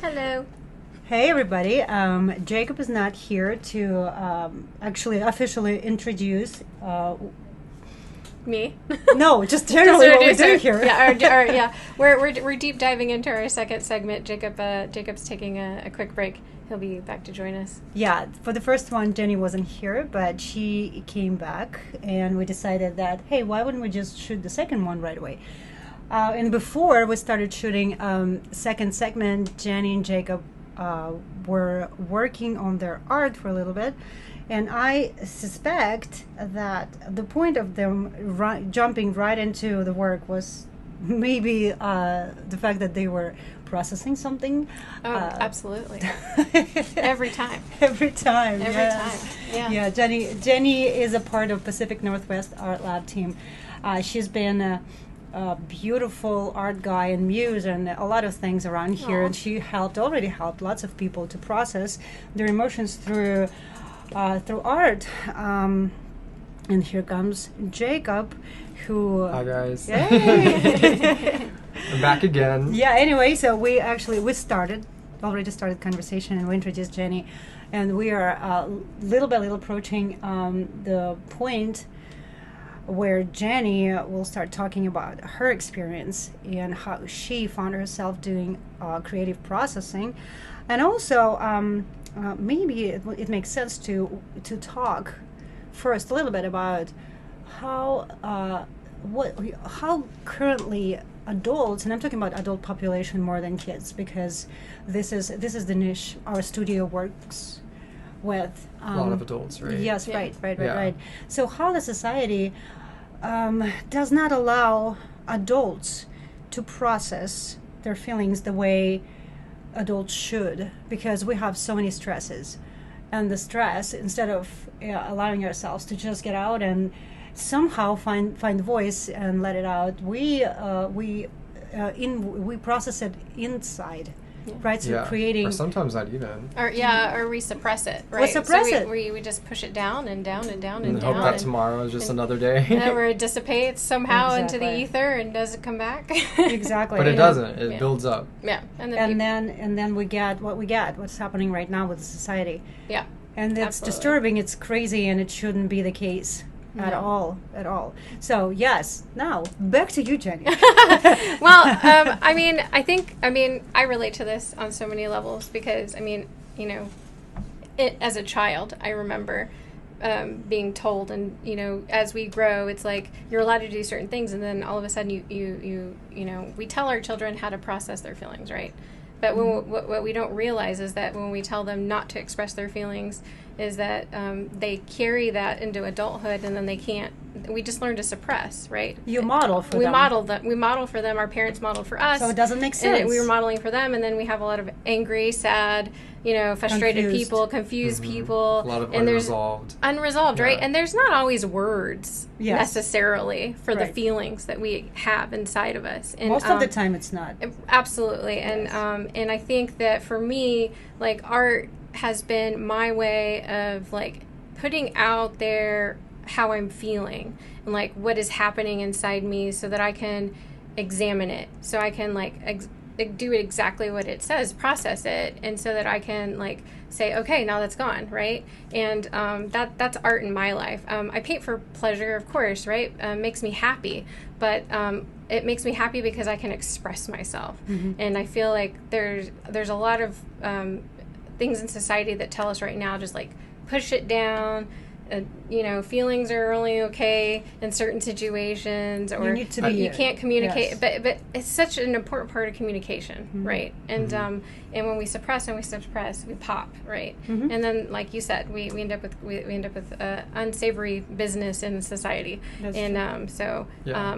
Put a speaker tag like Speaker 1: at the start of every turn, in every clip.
Speaker 1: Hello.
Speaker 2: Hey everybody, Jacob is not here to actually officially introduce
Speaker 1: Me?
Speaker 2: no, just generally what we're doing here.
Speaker 1: Yeah, we're deep diving into our second segment. Jacob's taking a quick break. He'll be back to join us.
Speaker 2: Yeah, for the first one, Jenny wasn't here, but she came back, and we decided that, hey, why wouldn't we just shoot the second one right away? And before we started shooting second segment, Jenny and Jacob were working on their art for a little bit, and I suspect that the point of them jumping right into the work was maybe the fact that they were processing something.
Speaker 1: Oh, absolutely. Every time.
Speaker 2: Every time.
Speaker 1: Yeah.
Speaker 2: Jenny is a part of Pacific Northwest Art Lab team. She's been a beautiful art guy and muse and a lot of things around here.
Speaker 1: Aww.
Speaker 2: And she already helped lots of people to process their emotions through art. And here comes Jacob, who...
Speaker 3: Hi, guys.
Speaker 2: Hey!
Speaker 3: I'm back again.
Speaker 2: Yeah, anyway, so we already started conversation, and we introduced Jenny. And we are little by little approaching the point where Jenny will start talking about her experience and how she found herself doing creative processing. And also, maybe it makes sense to talk first a little bit about how currently adults, and I'm talking about adult population more than kids, because this is the niche our studio works with.
Speaker 3: A lot of adults, right?
Speaker 2: Yes,
Speaker 1: Yeah.
Speaker 2: right. So how the society does not allow adults to process their feelings the way adults should, because we have so many stresses, and the stress, instead of allowing ourselves to just get out and somehow find voice and let it out, we process it inside.
Speaker 1: Yeah.
Speaker 2: Right, so
Speaker 3: Yeah.
Speaker 2: creating,
Speaker 3: Or sometimes not even.
Speaker 1: Or we suppress it, right?
Speaker 2: We suppress
Speaker 1: so
Speaker 2: it.
Speaker 1: We just push it down and down and down
Speaker 3: And
Speaker 1: and
Speaker 3: hope
Speaker 1: down.
Speaker 3: that tomorrow is just another day.
Speaker 1: Where it dissipates somehow into the
Speaker 2: Exactly.
Speaker 1: ether and doesn't come back.
Speaker 2: exactly.
Speaker 3: But it
Speaker 2: And-
Speaker 3: doesn't. It
Speaker 1: Yeah.
Speaker 3: builds up.
Speaker 1: Yeah,
Speaker 2: and then we get what's happening right now with the society,
Speaker 1: yeah.
Speaker 2: and it's
Speaker 1: Absolutely.
Speaker 2: disturbing, it's crazy, and it shouldn't be the case at
Speaker 1: No.
Speaker 2: all. So yes, now back to you, Jenny.
Speaker 1: Well, I relate to this on so many levels because, as a child, I remember being told, and, as we grow, it's like you're allowed to do certain things, and then all of a sudden we tell our children how to process their feelings, right? But what we don't realize is that when we tell them not to express their feelings, is that they carry that into adulthood, and then they can't. We just learn to suppress, right?
Speaker 2: You model for
Speaker 1: We
Speaker 2: them.
Speaker 1: model for them. Our parents modeled for us.
Speaker 2: So it doesn't make sense.
Speaker 1: And we were modeling for them, and then we have a lot of angry, sad, frustrated
Speaker 2: Confused.
Speaker 1: people, confused people.
Speaker 3: A lot of
Speaker 1: and
Speaker 3: unresolved.
Speaker 1: Unresolved, right?
Speaker 3: Yeah.
Speaker 1: And there's not always words
Speaker 2: Yes.
Speaker 1: necessarily for the
Speaker 2: Right.
Speaker 1: feelings that we have inside of us. And,
Speaker 2: Most of the time it's not.
Speaker 1: Absolutely.
Speaker 2: Yes.
Speaker 1: And I think that for me, like, art has been my way of, like, putting out there how I'm feeling and, like, what is happening inside me so that I can examine it, so I can, like, do it exactly what it says, process it, and so that I can, like, say, okay, now that's gone, right? And that's art in my life. I paint for pleasure, of course, right? Makes me happy, but it makes me happy because I can express myself.
Speaker 2: Mm-hmm.
Speaker 1: And I feel like there's a lot of things in society that tell us right now, just, like, push it down. Feelings are only okay in certain situations, or
Speaker 2: You need to be,
Speaker 1: you can't communicate.
Speaker 2: yes.
Speaker 1: But it's such an important part of communication,
Speaker 2: Mm-hmm.
Speaker 1: right? And and when we suppress, we pop, right?
Speaker 2: Mm-hmm.
Speaker 1: And then, like you said, we end up with unsavory business in society.
Speaker 2: That's
Speaker 1: and so
Speaker 3: Yeah.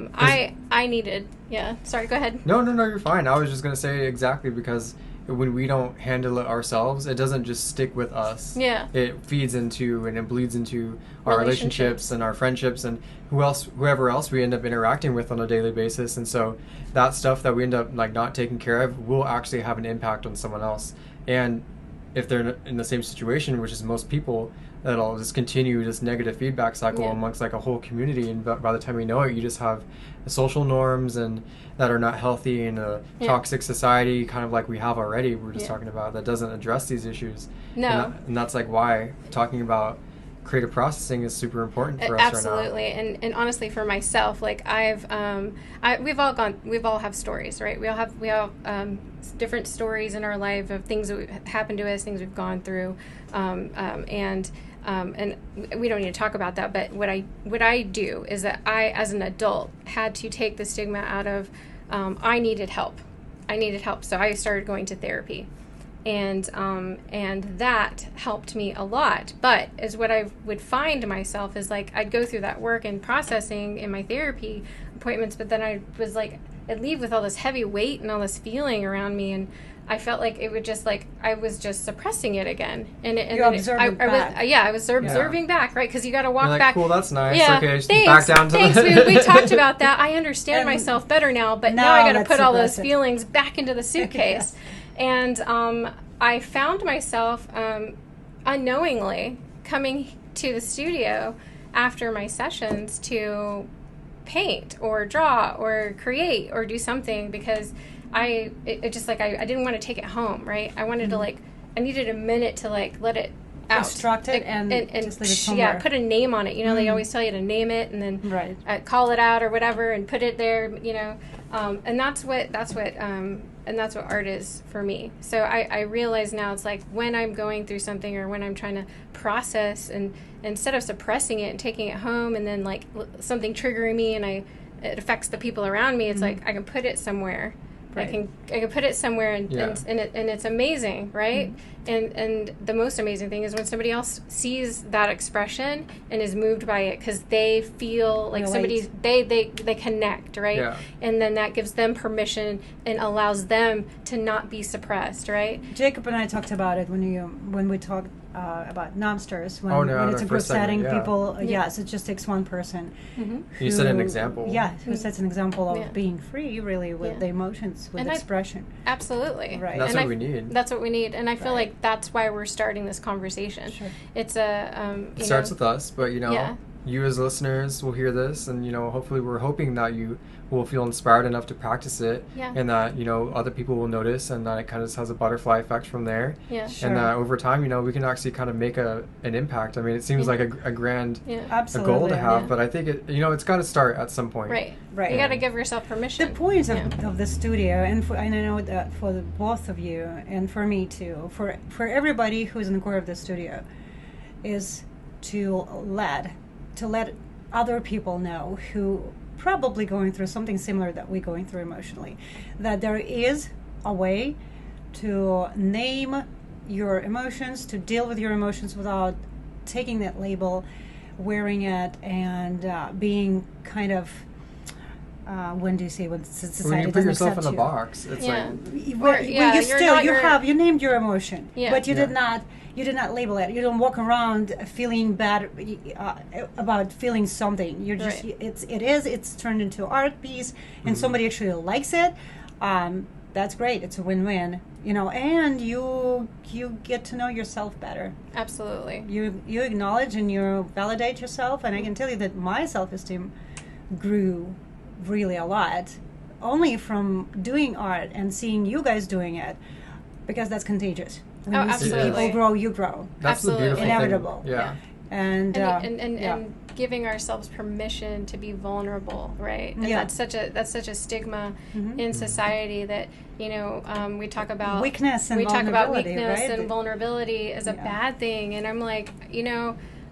Speaker 1: I needed. Yeah. Sorry. Go ahead.
Speaker 3: No, you're fine. I was just going to say exactly because when we don't handle it ourselves, it doesn't just stick with us.
Speaker 1: Yeah.
Speaker 3: It feeds into and it bleeds into our relationships and our friendships and whoever else we end up interacting with on a daily basis. And so that stuff that we end up, like, not taking care of will actually have an impact on someone else. And if they're in the same situation, which is most people, that'll just continue this negative feedback cycle amongst like a whole community, and by the time you know it, you just have social norms and that are not healthy in a toxic society, kind of like we have already. We're just talking about that doesn't address these issues.
Speaker 1: No,
Speaker 3: and that's like why talking about creative processing is super important for us
Speaker 1: absolutely.
Speaker 3: right now.
Speaker 1: And honestly, for myself, like we've all have stories, right? We all have different stories in our life of things that happened to us, things we've gone through, and we don't need to talk about that. But what I do is that I, as an adult, had to take the stigma out of I needed help, so I started going to therapy. And that helped me a lot. But as what I would find myself is like I'd go through that work and processing in my therapy appointments, but then I was like I'd leave with all this heavy weight and all this feeling around me, and I felt like it would just like I was just suppressing it again. And
Speaker 2: I was
Speaker 1: observing back, right? Because you got to walk
Speaker 3: You're like,
Speaker 1: back.
Speaker 3: Cool, that's nice.
Speaker 1: Yeah,
Speaker 3: okay,
Speaker 1: thanks.
Speaker 3: Back down to
Speaker 1: thanks. We talked about that. I understand myself better now, but now I got to put all those feelings back into the suitcase. And I found myself unknowingly coming to the studio after my sessions to paint or draw or create or do something because I didn't want to take it home, right? I wanted to I needed a minute to let it out.
Speaker 2: Extract it and just leave it somewhere.
Speaker 1: Put a name on it. You know, they always tell you to name it and then call it out or whatever and put it there. You know, and that's what art is for me. So I realize now it's like when I'm going through something or when I'm trying to process and instead of suppressing it and taking it home and then like something triggering me and it affects the people around me, it's like I can put it somewhere. Right. I can put it somewhere and it's amazing, right? And the most amazing thing is when somebody else sees that expression and is moved by it because they feel like somebody's they connect, right? Yeah. And then that gives them permission and allows them to not be suppressed, right?
Speaker 2: Jakob and I talked about it when we talked about Nomsters when it's a group setting. People, so it just takes one person.
Speaker 1: Mm-hmm.
Speaker 3: You set an example.
Speaker 2: Yeah, who sets an example of being free, really, with the emotions, with expression.
Speaker 1: Absolutely.
Speaker 2: Right.
Speaker 3: That's what we need.
Speaker 1: That's what we need. And I feel like that's why we're starting this conversation. Sure. It's
Speaker 3: it starts with us, but you as listeners will hear this, and hopefully we're hoping that you will feel inspired enough to practice it, and that other people will notice, and that it kind of has a butterfly effect from there, and that over time we can actually kind of make an impact. I mean, it seems like a grand a goal to have, but I think it's got to start at some point.
Speaker 1: Right. You got to give yourself permission.
Speaker 2: The point of the studio, and I know that for the both of you and for me too, for everybody who's in the core of the studio, is to let other people know who probably going through something similar that we're going through emotionally, that there is a way to name your emotions, to deal with your emotions without taking that label, wearing it, and being kind of when society
Speaker 3: when you put yourself in a box, it's
Speaker 2: you named your emotion, but you did not label it. You don't walk around feeling bad about feeling something. You're just it's turned into art piece, and somebody actually likes it. That's great. It's a win-win. And you get to know yourself better.
Speaker 1: Absolutely.
Speaker 2: You acknowledge and you validate yourself, and I can tell you that my self-esteem grew really a lot only from doing art and seeing you guys doing it, because that's contagious. When you
Speaker 1: absolutely.
Speaker 2: see people grow, you grow.
Speaker 3: That's
Speaker 1: absolutely.
Speaker 3: the beautiful
Speaker 2: inevitable.
Speaker 3: thing. Yeah.
Speaker 1: And giving ourselves permission to be vulnerable, right? And that's such a stigma in society that we talk about
Speaker 2: weakness and vulnerability, right?
Speaker 1: And vulnerability is a bad thing, and I'm like,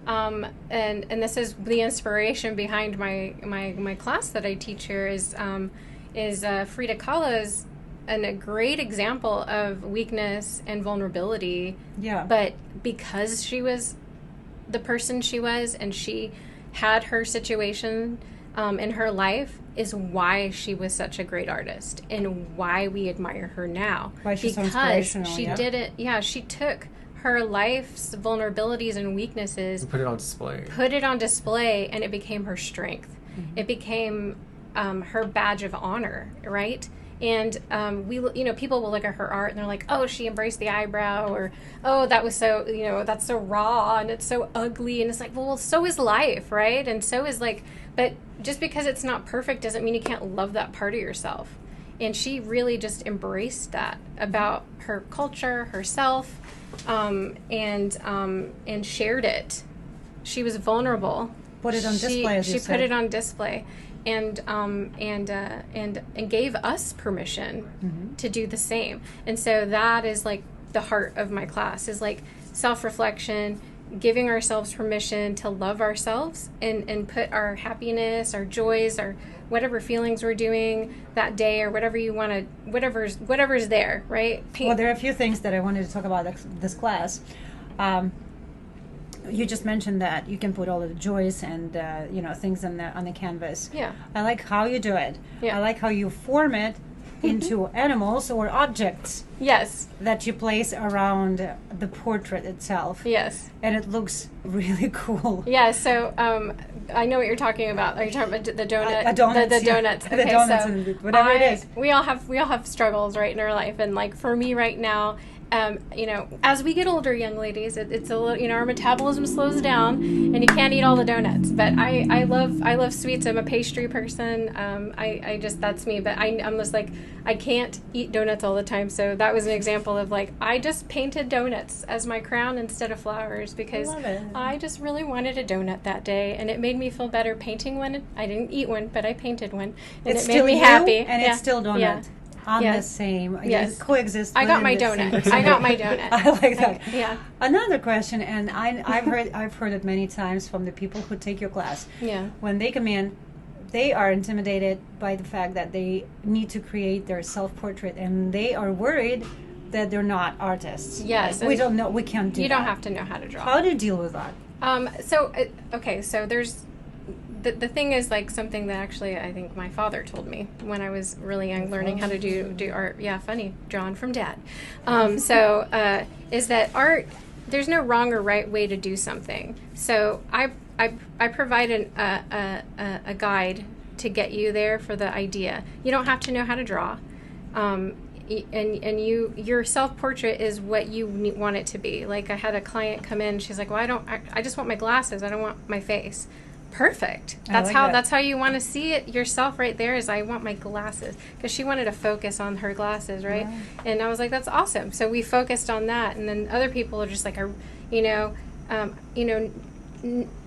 Speaker 1: and this is the inspiration behind my class that I teach here is Frida Kahlo's a great example of weakness and vulnerability. Yeah. But because she was the person she was and she had her situation in her life is why she was such a great artist and why we admire her now.
Speaker 2: Why she's so inspirational.
Speaker 1: She did it. Yeah, she took her life's vulnerabilities and weaknesses
Speaker 3: and put it on display,
Speaker 1: and it became her strength. It became her badge of honor, right? And people will look at her art and they're like, oh, she embraced the eyebrow, or oh, that was so, that's so raw and it's so ugly. And it's like, well, so is life, right? And so is but just because it's not perfect doesn't mean you can't love that part of yourself. And she really just embraced that about her culture, herself, and shared it. She was vulnerable.
Speaker 2: Put it on display, as you said.
Speaker 1: She put it on display, and gave us permission to do the same. And so that is like the heart of my class, is like self-reflection, giving ourselves permission to love ourselves and put our happiness, our joys, our whatever feelings we're doing that day, or whatever you want to, whatever's there, right?
Speaker 2: Well, there are a few things that I wanted to talk about this class. You just mentioned that you can put all of the joys and things on the canvas.
Speaker 1: Yeah.
Speaker 2: I like how you do it.
Speaker 1: Yeah.
Speaker 2: I like how you form it into animals or objects.
Speaker 1: Yes.
Speaker 2: That you place around the portrait itself.
Speaker 1: Yes.
Speaker 2: And it looks really cool.
Speaker 1: Yeah. So I know what you're talking about. Are you talking about the donut?
Speaker 2: Donuts,
Speaker 1: the donuts.
Speaker 2: Yeah.
Speaker 1: Okay,
Speaker 2: the donuts
Speaker 1: so
Speaker 2: and whatever it is.
Speaker 1: We all have struggles, right, in our life, and like for me right now. As we get older, young ladies, it's a little, our metabolism slows down, and you can't eat all the donuts. But I love sweets. I'm a pastry person. I just, that's me. But I'm just like, I can't eat donuts all the time. So that was an example of like, I just painted donuts as my crown instead of flowers, because I just really wanted a donut that day, and it made me feel better painting one. I didn't eat one, but I painted one, and it made me happy.
Speaker 2: And it's still donut.
Speaker 1: Yeah.
Speaker 2: On the same, coexist.
Speaker 1: I got my donut. I got my donut.
Speaker 2: I like that.
Speaker 1: Yeah.
Speaker 2: Another question, and I've heard it many times from the people who take your class.
Speaker 1: Yeah.
Speaker 2: When they come in, they are intimidated by the fact that they need to create their self-portrait, and they are worried that they're not artists.
Speaker 1: Yes.
Speaker 2: We don't know. We can't do.
Speaker 1: You don't have to know how to draw.
Speaker 2: How do you deal with that?
Speaker 1: So there's. The thing is, like, something that actually I think my father told me when I was really young, learning how to do art. Yeah, funny, drawn from dad. Is that art? There's no wrong or right way to do something. So I provide a guide to get you there for the idea. You don't have to know how to draw, and your self-portrait is what you want it to be. Like, I had a client come in. She's like, "Well, I just want my glasses. I don't want my face." Perfect. That's how you want to see it yourself right there, is I want my glasses, because she wanted to focus on her glasses, right? Wow. And I was like, that's awesome. So we focused on that, and then other people are just like,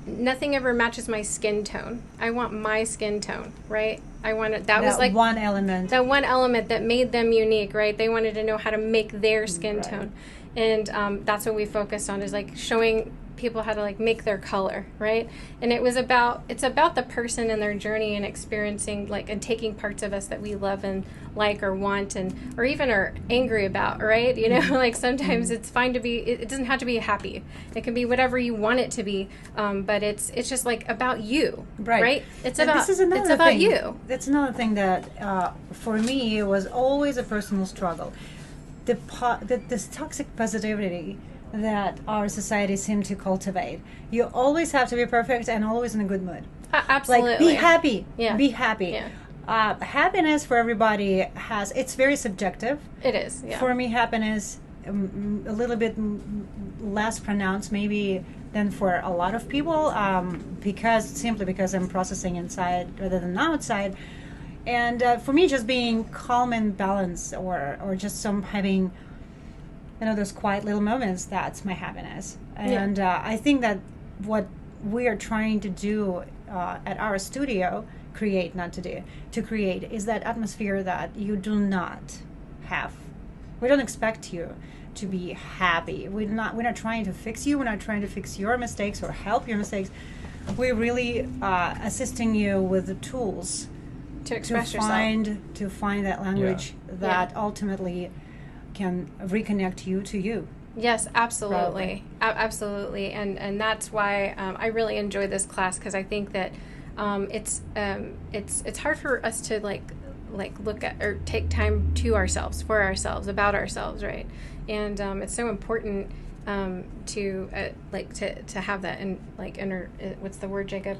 Speaker 1: nothing ever matches my skin tone. I want my skin tone, right? I wanted that was like
Speaker 2: one element.
Speaker 1: That one element that made them unique, right? They wanted to know how to make their skin tone, and that's what we focused on, is like showing people how to like make their color, right? And it's about the person and their journey, and experiencing like and taking parts of us that we love and like or want, and or even are angry about, right? Like sometimes it's fine to be, it doesn't have to be happy. It can be whatever you want it to be, but it's just like about you, right? It's about you.
Speaker 2: That's another thing that for me, it was always a personal struggle. This toxic positivity that our society seems to cultivate. You always have to be perfect and always in a good mood.
Speaker 1: Absolutely.
Speaker 2: Like, be happy.
Speaker 1: Yeah.
Speaker 2: Be happy.
Speaker 1: Yeah.
Speaker 2: Happiness for everybody it's very subjective.
Speaker 1: It is, yeah.
Speaker 2: For me, happiness a little bit less pronounced maybe than for a lot of people, because I'm processing inside rather than outside. And for me, just being calm and balanced, or just having those quiet little moments, that's my happiness. And I think that what we are trying to do at our studio, to create, is that atmosphere that you do not have. We don't expect you to be happy. We're not trying to fix you. We're not trying to fix your mistakes or help your mistakes. We're really assisting you with the tools
Speaker 1: to express yourself.
Speaker 2: To find that language that ultimately can reconnect you to you.
Speaker 1: Yes, absolutely. Absolutely. And that's why I really enjoy this class, because I think that it's hard for us to like look at or take time to ourselves, for ourselves, about ourselves, right? And it's so important to have that, and like what's the word, Jacob?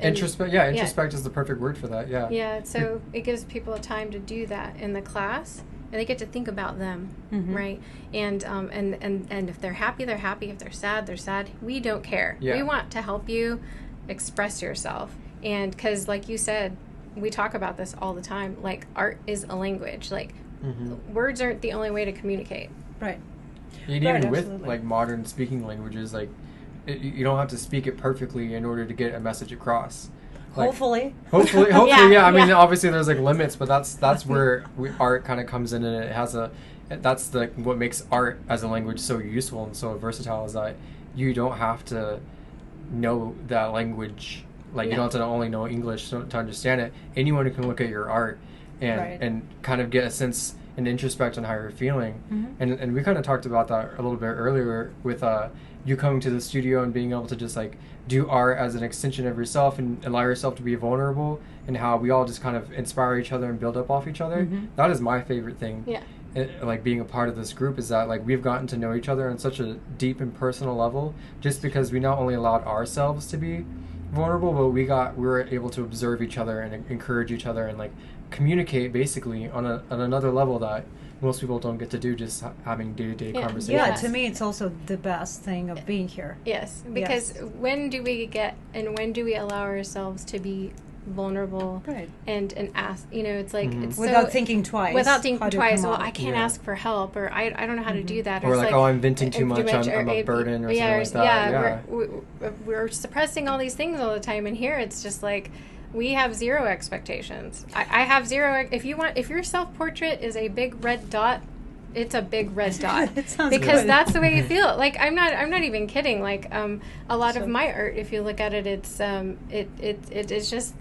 Speaker 3: introspect is the perfect word for that.
Speaker 1: Yeah, so it gives people a time to do that in the class, and they get to think about them, right? And if they're happy, they're happy. If they're sad, they're sad. We don't care. We want to help you express yourself, and because, like you said, we talk about this all the time. Like, art is a language. Like, words aren't the only way to communicate.
Speaker 2: Right.
Speaker 3: And even with like modern speaking languages, like you don't have to speak it perfectly in order to get a message across. Like, hopefully, yeah. I mean, obviously there's like limits, but that's where art kind of comes in, and it has that's what makes art as a language so useful and so versatile, is that you don't have to know that language. Like, you don't have to only know English to understand it. Anyone can look at your art and kind of get a sense and introspect on how you're feeling. And we kind of talked about that a little bit earlier with you coming to the studio and being able to just like do art as an extension of yourself and allow yourself to be vulnerable, and how we all just kind of inspire each other and build up off each other. That is my favorite thing. Like being a part of this group is that like we've gotten to know each other on such a deep and personal level, just because we not only allowed ourselves to be vulnerable, but we were able to observe each other and encourage each other and like communicate basically on another level that most people don't get to do, just having day-to-day conversations.
Speaker 2: Yeah, to me it's also the best thing of being here.
Speaker 1: Yes, because when do we allow ourselves to be vulnerable and ask, it's like it's
Speaker 2: without thinking twice.
Speaker 1: Well, I can't ask for help, or I don't know how to do that,
Speaker 3: or like, I'm venting too much, I'm a burden, or something like that.
Speaker 1: We're suppressing all these things all the time, and here it's just like we have zero expectations. I have zero. If your self-portrait is a big red dot, it's a big red dot.
Speaker 2: It sounds
Speaker 1: because
Speaker 2: good.
Speaker 1: That's the way you feel. Like, I'm not even kidding. Like, a lot of my art, if you look at it, it's it is just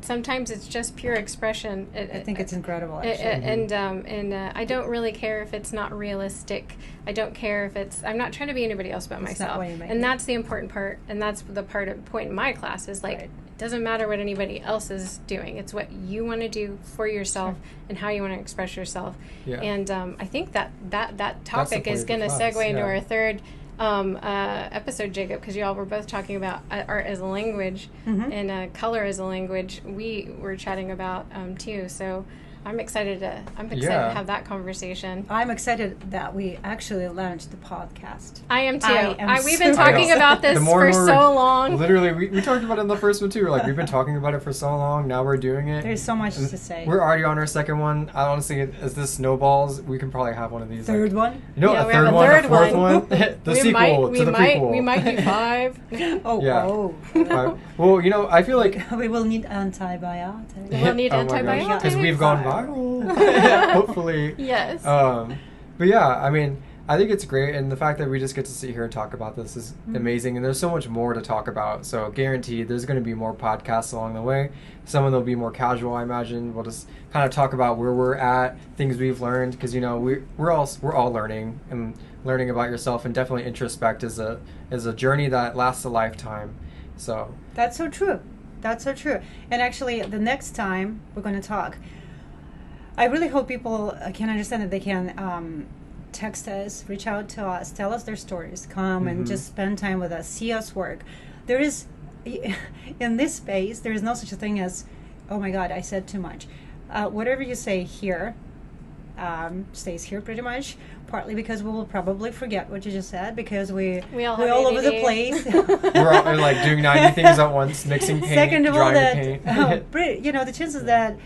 Speaker 1: sometimes it's just pure expression.
Speaker 2: I think it's incredible, actually.
Speaker 1: And I don't really care if it's not realistic. I don't care if it's. I'm not trying to be anybody else but myself. And that's the important part. And that's the point in my class is like. It doesn't matter what anybody else is doing. It's what you want to do for yourself and how you want to express yourself. And I think that topic is going to segue into our third episode, Jacob, because y'all were both talking about art as a language and color as a language. We were chatting about too. So I'm excited to have that conversation.
Speaker 2: I'm excited that we actually launched the podcast.
Speaker 1: I am too. We've been talking about this for so long.
Speaker 3: Literally, we talked about it in the first one too. Like, we've been talking about it for so long. Now we're doing it.
Speaker 2: There's so much to say.
Speaker 3: We're already on our second one. I honestly, as this snowballs, we can probably have one of these.
Speaker 2: Third one?
Speaker 3: No, a third one, a fourth one. The sequel to the prequel.
Speaker 1: We might do 5.
Speaker 3: Well, I feel like
Speaker 2: we will need antibiotics.
Speaker 1: We'll need antibiotics
Speaker 3: because we've gone viral. Hopefully.
Speaker 1: Yes.
Speaker 3: But yeah, I mean, I think it's great, and the fact that we just get to sit here and talk about this is amazing, and there's so much more to talk about, so guaranteed there's going to be more podcasts along the way. Some of them will be more casual, I imagine. We'll just kind of talk about where we're at, things we've learned, because we're all learning, and learning about yourself, and definitely introspect is a journey that lasts a lifetime. So
Speaker 2: that's so true. And actually, the next time we're going to talk, I really hope people can understand that they can text us, reach out to us, tell us their stories, come and just spend time with us, see us work. There is, in this space, there is no such a thing as, oh my God, I said too much. Whatever you say here stays here pretty much, partly because we will probably forget what you just said, because we're all over the place.
Speaker 3: We're all like doing 90 things at once, mixing paint,
Speaker 2: Second of all,
Speaker 3: drying paint.
Speaker 2: The chances that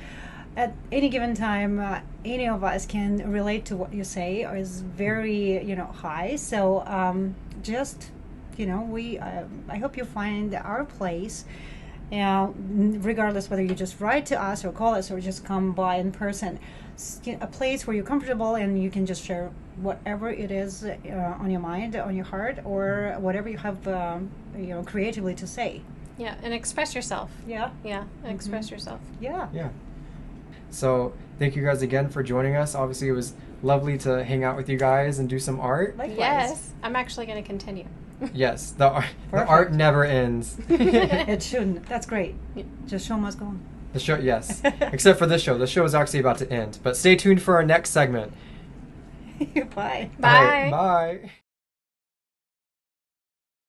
Speaker 2: at any given time, any of us can relate to what you say is very, high. So I hope you find our place, regardless whether you just write to us or call us or just come by in person. A place where you're comfortable and you can just share whatever it is on your mind, on your heart, or whatever you have, creatively to say.
Speaker 1: Yeah, and express yourself.
Speaker 2: Yeah.
Speaker 1: Express yourself.
Speaker 2: Yeah.
Speaker 3: So thank you guys again for joining us. Obviously, it was lovely to hang out with you guys and do some art.
Speaker 2: Likewise.
Speaker 1: Yes, I'm actually going to continue.
Speaker 3: Yes, the art never ends.
Speaker 2: It shouldn't. That's great. Just show must go on.
Speaker 3: The show, yes. Except for this show. The show is actually about to end. But stay tuned for our next segment.
Speaker 2: Bye.
Speaker 1: Bye.
Speaker 3: Bye.